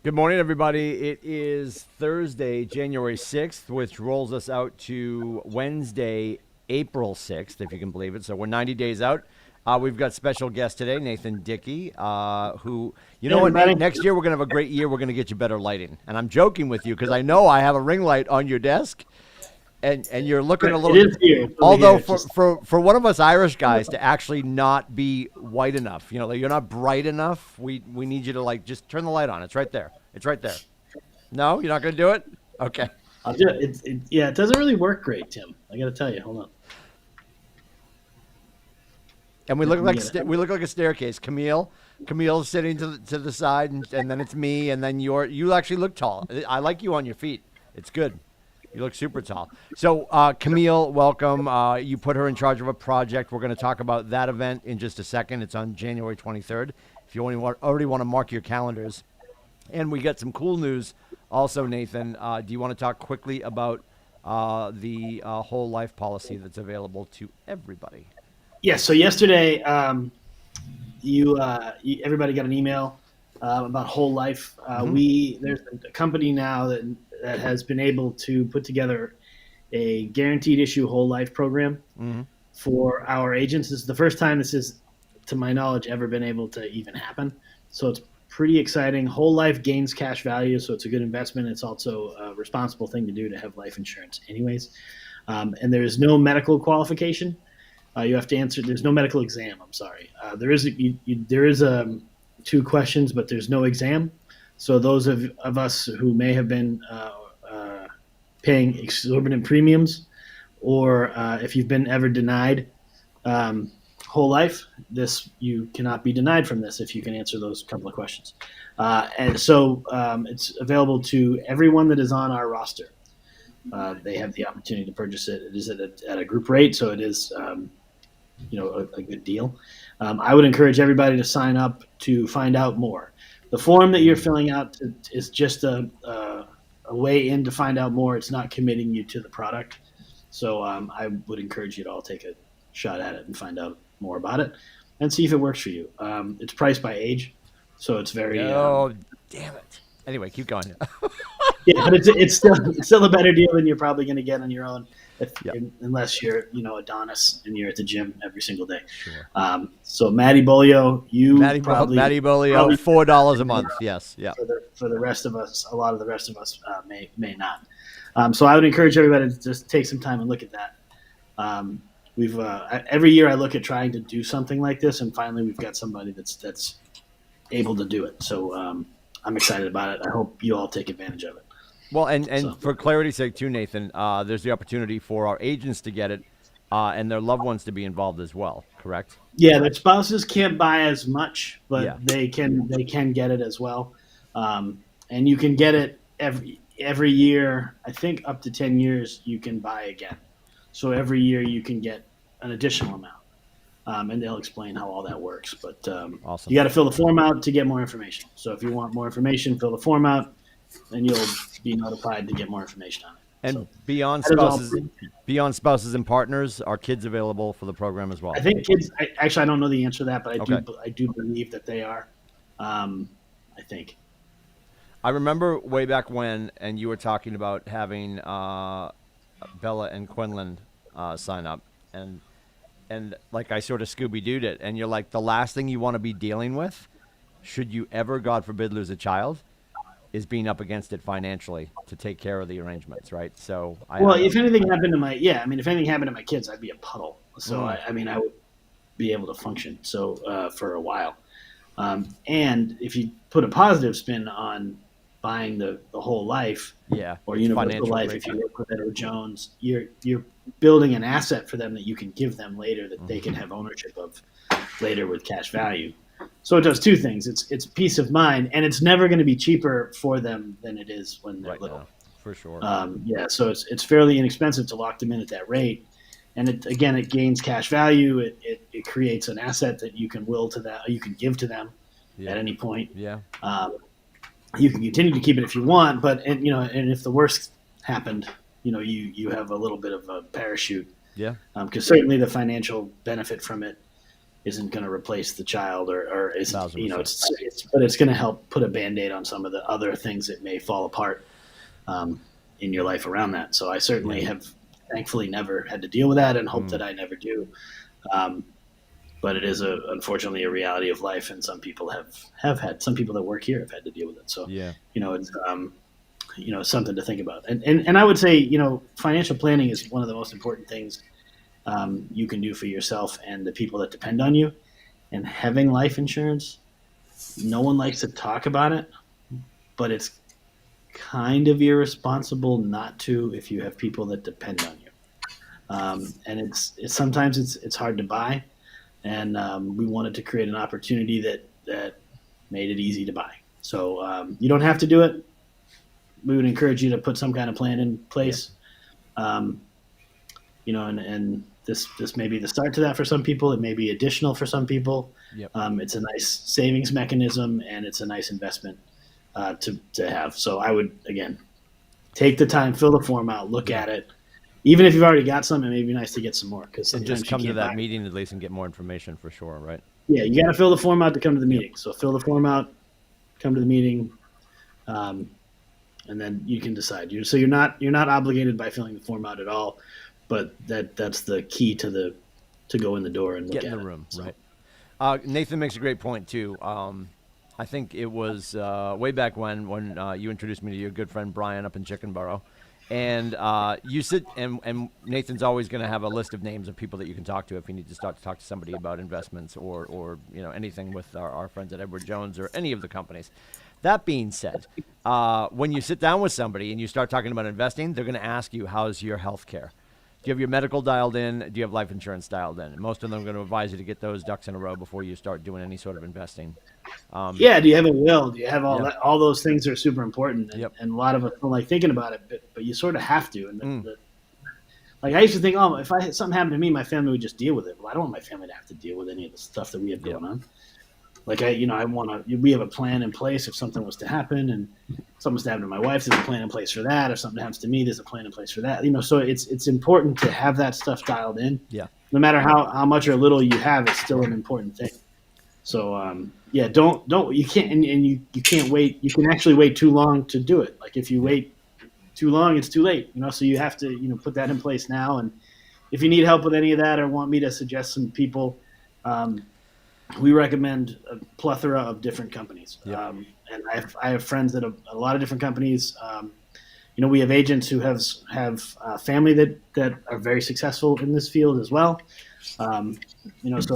Good morning, everybody. It is Thursday, January 6th, which rolls us out to Wednesday, April 6th, if you can believe it. So we're 90 days out. We've got special guest today, Nathan Dickey, who, you Hey, know what, Nate, everybody. next year we're going to have a great year. We're going to get you better lighting. And I'm joking with you because I know I have a ring light on your desk. And you're looking a little. It is here. It's over Although here. It's for, just, for one of us Irish guys to actually not be white enough, like you're not bright enough. We need you to just turn the light on. It's right there. It's right there. No, you're not going to do it. Okay. I'll do it. Yeah, it doesn't really work great, Tim. I got to tell you. Hold on. And we Yeah, look let me get it. we look like a staircase. Camille's sitting to the side, and then it's me, and then you actually look tall. I like you on your feet. It's good. You look super tall. So, Camille, welcome. You put her in charge of a project. We're going to talk about that event in just a second. It's on January 23rd. If you already want to mark your calendars. And we got some cool news also, Nathan. Do you want to talk quickly about the whole life policy that's available to everybody? Yeah. So yesterday, everybody got an email about Whole Life. There's a company now that has been able to put together a guaranteed issue whole life program for our agents. This is the first time this is, to my knowledge, ever been able to even happen. So it's pretty exciting. Whole life gains cash value, so it's a good investment. It's also a responsible thing to do to have life insurance anyways. And there is no medical qualification. You have to answer. There's no medical exam. I'm sorry. There is two questions, but there's no exam. So those of us who may have been paying exorbitant premiums, or if you've been ever denied whole life, you cannot be denied from this if you can answer those couple of questions. And so it's available to everyone that is on our roster. They have the opportunity to purchase it. It is at a group rate, so it is a good deal. I would encourage everybody to sign up to find out more. The form that you're filling out is just a way in to find out more. It's not committing you to the product. So I would encourage you to all take a shot at it and find out more about it and see if it works for you. It's priced by age, so it's very. Damn it. Anyway, keep going. Yeah, but it's still a better deal than you're probably going to get on your own, unless you're Adonis and you're at the gym every single day. Sure. So Matty Bolio, Matty Bolio, $4 a month. Yes, yeah. For the rest of us, a lot of the rest of us may not. So I would encourage everybody to just take some time and look at that. We've every year I look at trying to do something like this, and finally we've got somebody that's able to do it. So I'm excited about it. I hope you all take advantage of it. Well, and for clarity's sake too, Nathan, there's the opportunity for our agents to get it and their loved ones to be involved as well, correct? Yeah, their spouses can't buy as much, but Yeah. they can get it as well. And you can get it every year. I think up to 10 years you can buy again. So every year you can get an additional amount. And they'll explain how all that works. But Awesome. You got to fill the form out to get more information. So if you want more information, fill the form out, and you'll be notified to get more information on it. And So beyond that is spouses and partners, are kids available for the program as well? I think kids. I don't know the answer to that, but Okay. I do believe that they are. I think. I remember way back when, and you were talking about having Bella and Quinlan sign up, and like I sort of Scooby-Dooed it, and you're like, the last thing you want to be dealing with, should you ever, God forbid, lose a child, is being up against it financially to take care of the arrangements, right? So, if anything happened to my kids, I'd be a puddle. So I would be able to function. So for a while, and if you put a positive spin on buying the whole life, or universal life, if you work with Edward Jones, you're building an asset for them that you can give them later that they can have ownership of later with cash value. So it does two things. It's peace of mind, and it's never going to be cheaper for them than it is when they're little. Now, for sure. So it's fairly inexpensive to lock them in at that rate, and it gains cash value. It creates an asset that you can will to that, you can give to them at any point. Yeah. You can continue to keep it if you want, but and if the worst happened, you have a little bit of a parachute. Yeah. Because certainly the financial benefit from it isn't going to replace the child or isn't, 1,000%. but it's going to help put a Band-Aid on some of the other things that may fall apart in your life around that. So I certainly have thankfully never had to deal with that, and hope that I never do. But it is unfortunately a reality of life, and some people have had, some people that work here have had to deal with it. So it's something to think about. And I would say, financial planning is one of the most important things you can do for yourself and the people that depend on you. And having life insurance, no one likes to talk about it, but it's kind of irresponsible not to if you have people that depend on you. And it's sometimes it's hard to buy, and we wanted to create an opportunity that made it easy to buy. So you don't have to do it. We would encourage you to put some kind of plan in place. And this may be the start to that for some people. It may be additional for some people. Yep. It's a nice savings mechanism, and it's a nice investment to have. So I would, again, take the time, fill the form out, look at it. Even if you've already got some, it may be nice to get some more. And just come to that meeting at least and get more information for sure, right? Yeah, you got to fill the form out to come to the meeting. So fill the form out, come to the meeting, and then you can decide. So you're not obligated by filling the form out at all, but that's the key to go in the door and look get at in the it. room, So. right? Nathan makes a great point too. I think it was way back when you introduced me to your good friend Brian up in Chickenboro, and you sit and Nathan's always going to have a list of names of people that you can talk to if you need to start to talk to somebody about investments or anything with our friends at Edward Jones or any of the companies. That being said, when you sit down with somebody and you start talking about investing, they're going to ask you, how's your health care? Do you have your medical dialed in? Do you have life insurance dialed in? And most of them are going to advise you to get those ducks in a row before you start doing any sort of investing. Do you have a will? Do you have all that? All those things are super important, and a lot of us don't like thinking about it, but you sort of have to. And like I used to think, if something happened to me, my family would just deal with it. Well, I don't want my family to have to deal with any of the stuff that we have going on. Like we have a plan in place if something was to happen, and something was to happen to my wife. There's a plan in place for that. If something happens to me, there's a plan in place for that. So it's important to have that stuff dialed in. Yeah. No matter how much or little you have, it's still an important thing. So you can't and you can't wait. You can actually wait too long to do it. Like if you wait too long, it's too late. So you have to put that in place now. And if you need help with any of that or want me to suggest some people. We recommend a plethora of different companies. Yeah. And I have friends at a lot of different companies. We have agents who have family that are very successful in this field as well. So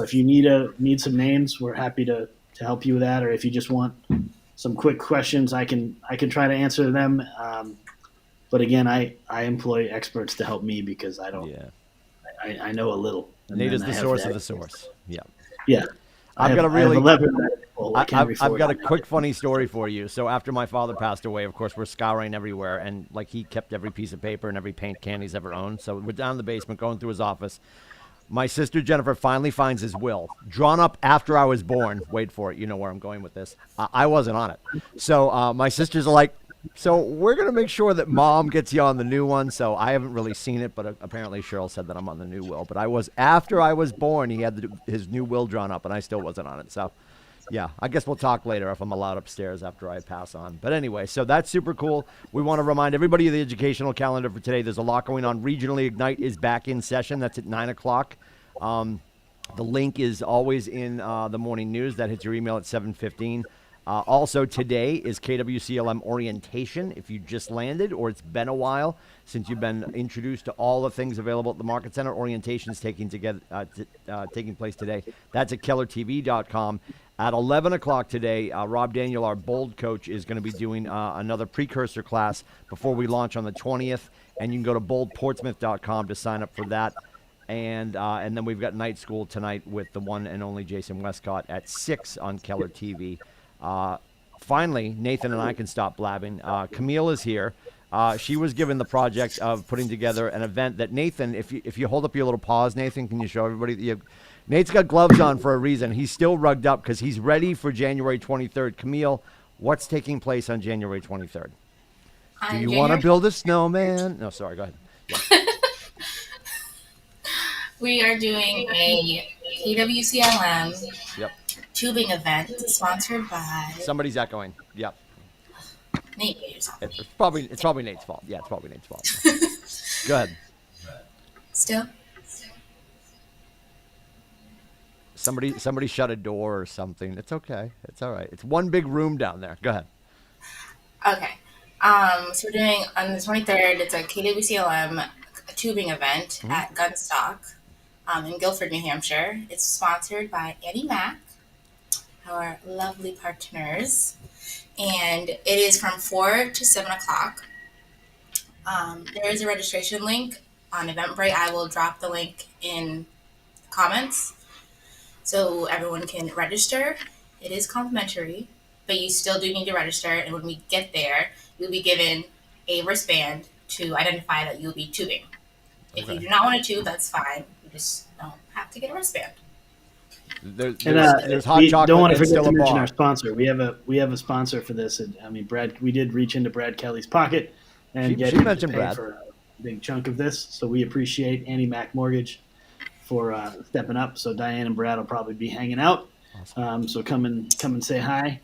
if you need some names, we're happy to help you with that. Or if you just want some quick questions, I can try to answer them. But again, I employ experts to help me because I don't. Yeah. I know a little. Nate is the source of the source. Yeah. Yeah. I've got a quick funny story for you. So after my father passed away, of course, we're scouring everywhere, and he kept every piece of paper and every paint can he's ever owned. So we're down in the basement going through his office. My sister Jennifer finally finds his will, drawn up after I was born. Wait for it. You know where I'm going with this. I wasn't on it. So my sisters are like, so we're going to make sure that Mom gets you on the new one. So I haven't really seen it, but apparently Cheryl said that I'm on the new will. But after I was born, he had his new will drawn up, and I still wasn't on it. So, yeah, I guess we'll talk later if I'm allowed upstairs after I pass on. But anyway, so that's super cool. We want to remind everybody of the educational calendar for today. There's a lot going on. Regionally Ignite is back in session. That's at 9 o'clock. The link is always in the morning news. That hits your email at 7:15. Also today is KWCLM orientation. If you just landed or it's been a while since you've been introduced to all the things available at the Market Center, orientation is taking place today. That's at KellerTV.com. At 11 o'clock today, Rob Daniel, our bold coach, is going to be doing another precursor class before we launch on the 20th. And you can go to boldportsmouth.com to sign up for that. And then we've got night school tonight with the one and only Jason Westcott at 6 on Keller TV. Finally, Nathan and I can stop blabbing. Camille is here. She was given the project of putting together an event that Nathan, if you hold up your little paws, Nathan, can you show everybody? Nate's got gloves on for a reason. He's still rugged up because he's ready for January 23rd. Camille, what's taking place on January 23rd? Do you want to build a snowman? No, sorry, go ahead. Yeah. We are doing a KWCLM Yep. tubing event sponsored by Somebody's echoing. Yep. Nate mute yourself. It's probably Nate's fault. Yeah, it's probably Nate's fault. Go ahead. Still? Somebody shut a door or something. It's okay. It's all right. It's one big room down there. Go ahead. Okay. So we're doing on the 23rd, it's a KWCLM tubing event at Gunstock in Guilford, New Hampshire. It's sponsored by Annie Mac, our lovely partners. And it is from 4 to 7 o'clock. There is a registration link on Eventbrite. I will drop the link in the comments so everyone can register. It is complimentary, but you still do need to register. And when we get there, you'll be given a wristband to identify that you'll be tubing. If you do not want to tube, that's fine. You just don't have to get a wristband. There's hot we chocolate. don't want to and forget still to a mention bar. our sponsor. We have a sponsor for this. And, I mean, Brad. We did reach into Brad Kelly's pocket and get She him mentioned to pay Brad. for a big chunk of this. So we appreciate Annie Mac Mortgage for stepping up. So Diane and Brad will probably be hanging out. Awesome. So come and say hi.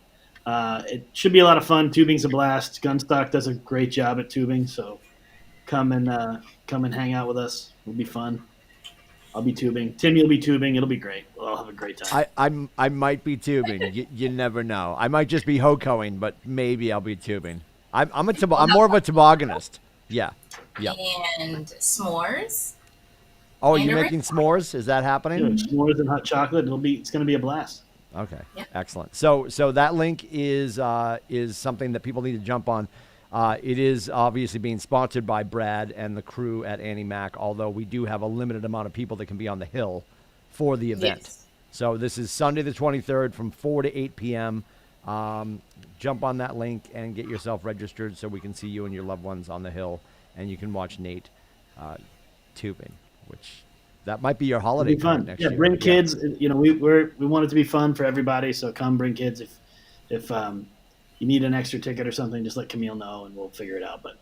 It should be a lot of fun. Tubing's a blast. Gunstock does a great job at tubing. So come and hang out with us. It'll be fun. I'll be tubing. Tim, you'll be tubing. It'll be great. We'll all have a great time. I might be tubing. You never know. I might just be hocoing, but maybe I'll be tubing. I'm more of a tobogganist. Yeah. And s'mores. Oh, And you're a making s'mores? Is that happening? S'mores and hot chocolate. It's going to be a blast. Okay, Yep. excellent. So that link is something that people need to jump on. It is obviously being sponsored by Brad and the crew at Annie Mac, although we do have a limited amount of people that can be on the hill for the event. Yes. So this is Sunday the 23rd from 4 to 8 p.m. Jump on that link and get yourself registered so we can see you and your loved ones on the hill, and you can watch Nate tubing, which that might be your holiday It'll be fun. next Yeah, year. bring kids. You know, we want it to be fun for everybody. So come bring kids. If you need an extra ticket or something, just let Camille know and we'll figure it out. But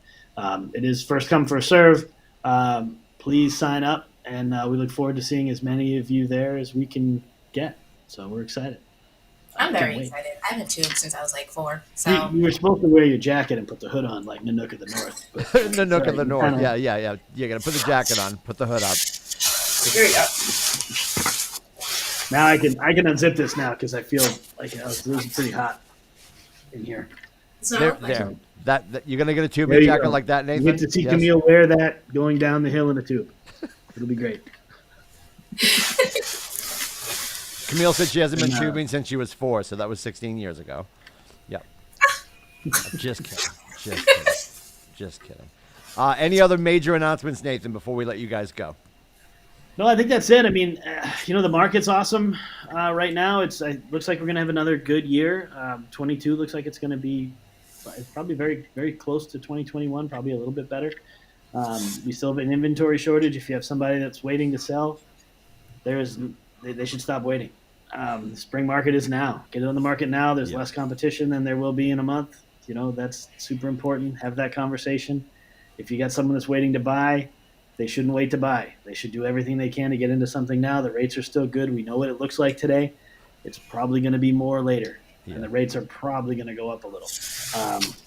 it is first come, first serve. Please sign up, and we look forward to seeing as many of you there as we can get. So we're excited. I'm very Can't wait. excited. I haven't tubed since I was like 4. So You were supposed to wear your jacket and put the hood on like Nanook of the North. But Nanook of the you North. kinda- Yeah. You got to put the jacket on, put the hood up. here we go. Now I can unzip this now because I feel like this is pretty hot in here. So There. That you're gonna get a tube There you jacket go. like that, You Nathan. get to see Yes. Camille wear that going down the hill in a tube. It'll be great. Camille said she hasn't been No. tubing since she was 4, so that was 16 years ago. Yep. Just kidding. Any other major announcements, Nathan, before we let you guys go? No, I think that's it. I mean, the market's awesome right now. It looks like we're going to have another good year. 22 looks like it's going to be probably very, very close to 2021, probably a little bit better. We still have an inventory shortage. If you have somebody that's waiting to sell, they should stop waiting. The spring market is now. Get it on the market now. There's less competition than there will be in a month. That's super important. Have that conversation. If you got someone that's waiting to buy, they shouldn't wait to buy. They should do everything they can to get into something now. The rates are still good. We know what it looks like today. It's probably going to be more later, and the rates are probably going to go up a little.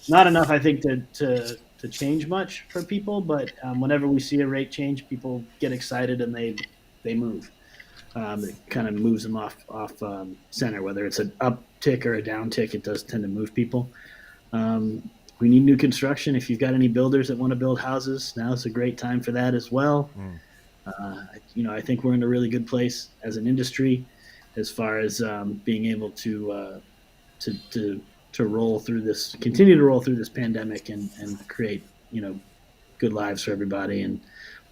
Not enough, I think, to change much for people, but whenever we see a rate change, people get excited and they move. It kind of moves them off center, whether it's an up tick or a down tick. It does tend to move people. We need new construction. If you've got any builders that want to build houses, now's a great time for that as well. I think we're in a really good place as an industry as far as being able to roll through this, continue to roll through this pandemic and create, good lives for everybody and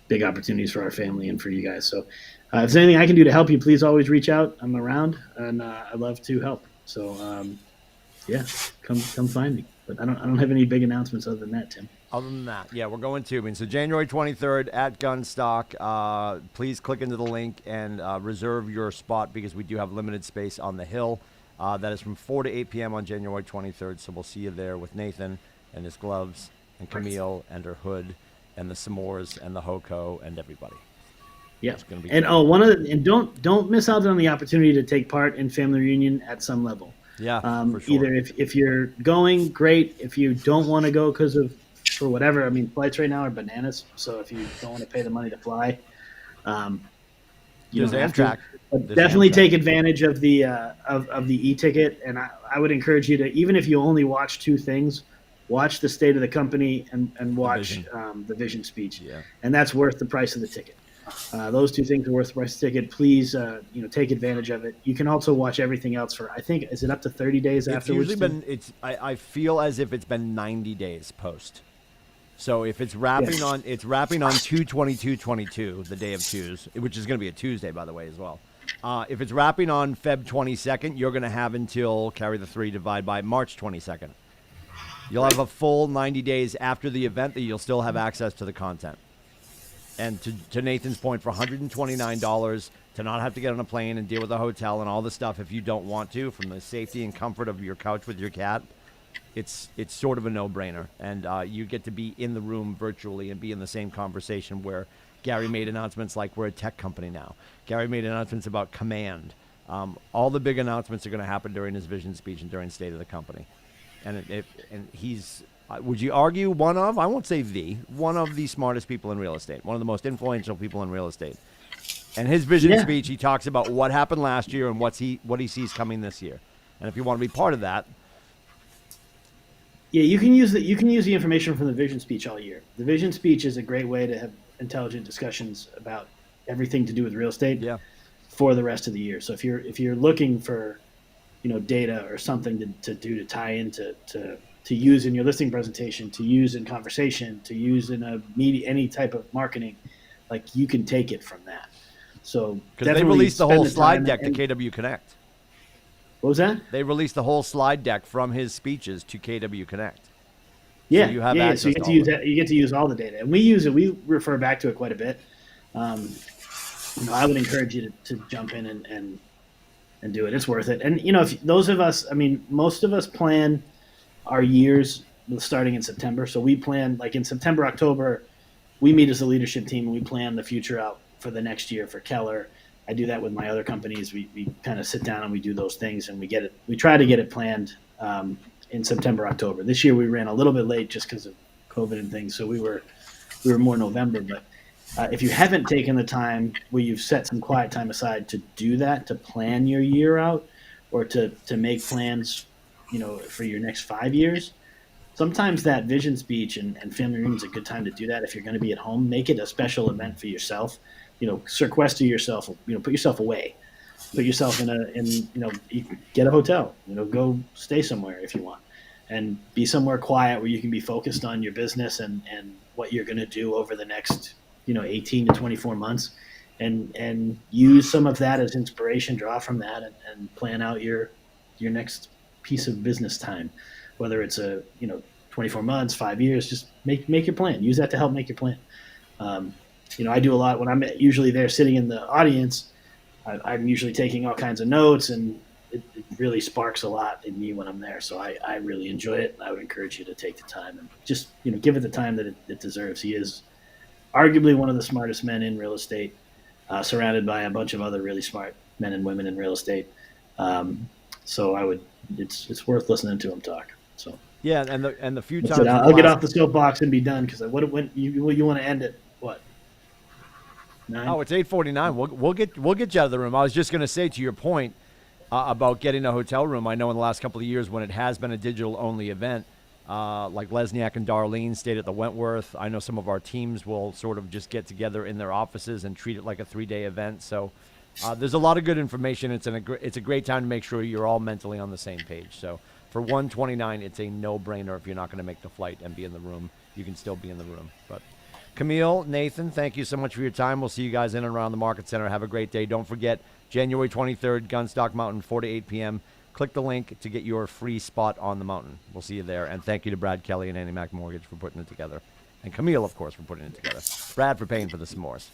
big opportunities for our family and for you guys. So if there's anything I can do to help you, please always reach out. I'm around and I love to help. So come find me. But I don't have any big announcements other than that, Tim. Other than that, yeah, we're going tubing. So January 23rd at Gunstock. Please click into the link and reserve your spot because we do have limited space on the hill. That is from 4 to 8 p.m. on January 23rd. So we'll see you there with Nathan and his gloves and Camille and her hood and the s'mores and the hoko and everybody. Yeah. It's going to be And great. and don't miss out on the opportunity to take part in family reunion at some level. Yeah, for sure. Either if you're going, great. If you don't want to go because of for whatever, I mean, flights right now are bananas. So if you don't want to pay the money to fly, um, you There's don't have to. Amtrak. But There's definitely Amtrak. take advantage of the e-ticket, and I would encourage you to, even if you only watch two things, watch the state of the company and The watch Vision. the vision speech, Yeah. and that's worth the price of the ticket. Those two things are worth the price of the ticket. Please, take advantage of it. You can also watch everything else for, I think, is it up to 30 days It's afterwards? usually Tim? been I feel as if it's been 90 days post. So if it's Yeah. wrapping on 2/22/22, the day of twos, which is going to be a Tuesday by the way as well. If it's wrapping on Feb 22nd, you're going to have until carry the 3 divide by March 22nd. You'll have a full 90 days after the event that you'll still have access to the content. And to Nathan's point, for $129 to not have to get on a plane and deal with a hotel and all the stuff if you don't want to, from the safety and comfort of your couch with your cat, it's sort of a no-brainer. And you get to be in the room virtually and be in the same conversation where Gary made announcements like we're a tech company now. Gary made announcements about Command. All the big announcements are going to happen during his vision speech and during State of the Company. And he's, would you argue I won't say one of the smartest people in real estate, one of the most influential people in real estate. And his vision Yeah. speech, he talks about what happened last year and what he sees coming this year. And if you want to be part of that, Yeah, you can use the information from the vision speech all year. The vision speech is a great way to have intelligent discussions about everything to do with real estate yeah, for the rest of the year. So if you're looking for, data or something to do to tie into to use in your listing presentation, to use in conversation, to use in a media, any type of marketing, like you can take it from that. So because they definitely released the spend whole the slide time. deck to And KW Connect. what was that? They released the whole slide deck from his speeches to KW Connect. So Yeah, you have yeah, yeah. So you access get to to all use of it. that. You get to use all the data, and we use it. We refer back to it quite a bit. Um, I would encourage you to jump in and do it. It's worth it. And if those of us, I mean, most of us plan our years starting in September. So we plan like in September, October, we meet as a leadership team and we plan the future out for the next year for Keller. I do that with my other companies. We kind of sit down and we do those things and we get it. We try to get it planned in September, October. This year we ran a little bit late just because of COVID and things. So we were more November. But if you haven't taken the time where you've set some quiet time aside to do that, to plan your year out, or to make plans, for your next 5 years, sometimes that vision speech and family reunion is a good time to do that. If you're going to be at home, make it a special event for yourself. Sequester yourself. Put yourself away. Put yourself you get a hotel. Go stay somewhere if you want, and be somewhere quiet where you can be focused on your business and what you're going to do over the next 18 to 24 months, and use some of that as inspiration. Draw from that and plan out your next piece of business time, whether it's 24 months, 5 years. Just make your plan. Use that to help make your plan. I do a lot when I'm usually there sitting in the audience. I'm usually taking all kinds of notes, and it really sparks a lot in me when I'm there. So I really enjoy it. I would encourage you to take the time and just give it the time that it deserves. He is arguably one of the smartest men in real estate, surrounded by a bunch of other really smart men and women in real estate. So it's worth listening to him talk. So Yeah, and the few that's it. times in the I'll get last off the soapbox and be done because when you want to end it what 9? Oh, it's 8:49. We'll get you out of the room. I was just going to say to your point about getting a hotel room. I know in the last couple of years when it has been a digital only event, like Lesniak and Darlene stayed at the Wentworth. I know some of our teams will sort of just get together in their offices and treat it like a 3-day event. So there's a lot of good information. It's a great time to make sure you're all mentally on the same page. So for 129, it's a no-brainer. If you're not going to make the flight and be in the room, you can still be in the room. But Camille, Nathan, thank you so much for your time. We'll see you guys in and around the Market Center. Have a great day. Don't forget, January 23rd, Gunstock Mountain, 4 to 8 p.m. Click the link to get your free spot on the mountain. We'll see you there. And thank you to Brad Kelly and Annie Mac Mortgage for putting it together. And Camille, of course, for putting it together. Brad for paying for the s'mores.